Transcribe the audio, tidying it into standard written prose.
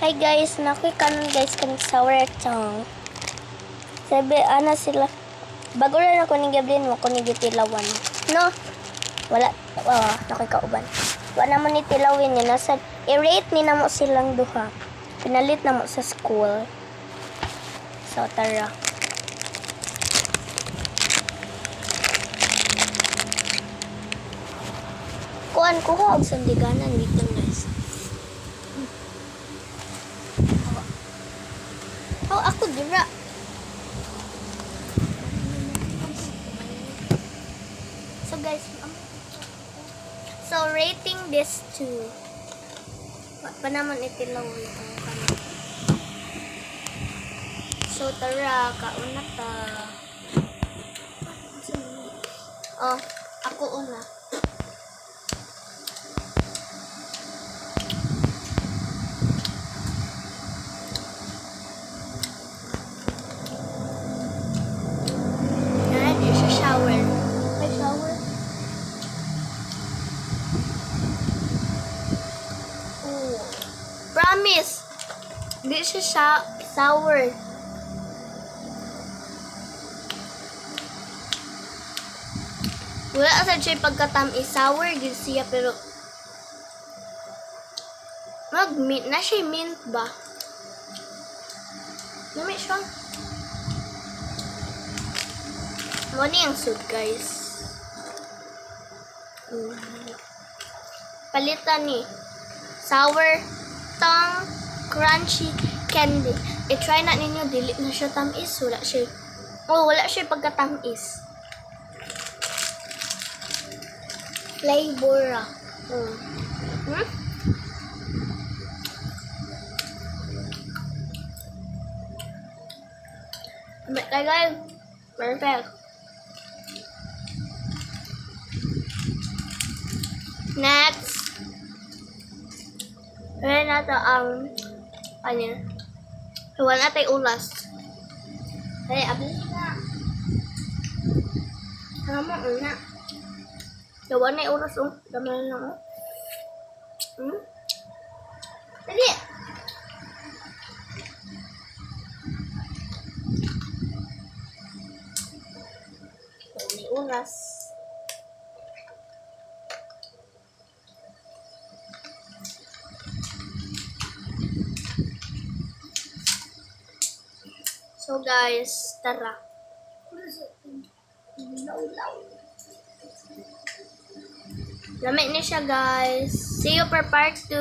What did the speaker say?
Hi guys, nakoy kanon guys kan sour chong. Sabi ana sila. Bago rin ako ni Gabriel mo ko ni gitilawan. No. Wala nakoy kauban. Wala mo ni tilawin niya nasa i-rate ni namo silang duha. Pinalit namo sa school. So tara. Kuan ko og sandiganan dito guys. Oh, ako dira. So guys, so rating this to pa naman itilaw itong kami. So tara, kauna ta. Oh, ako una. Promise, di siya sour. Wala sa siya pagkatamis sour gid siya pero mag-mint na siya mint ba? Nami siya. Moni ang soup guys. Palitan ni sour tang crunchy candy. I-try na ninyo, dili na siya tamis. Wala siya pagkatamis. Flavor. Guys, perfect. Next. Kaya nato ang Iwan natin ulas. Kaya abis na. Tama na. Iwan na ulas o. Tama na lang o. Dali. May ulas. So guys, tara. Lamig na siya guys. See you for part 2.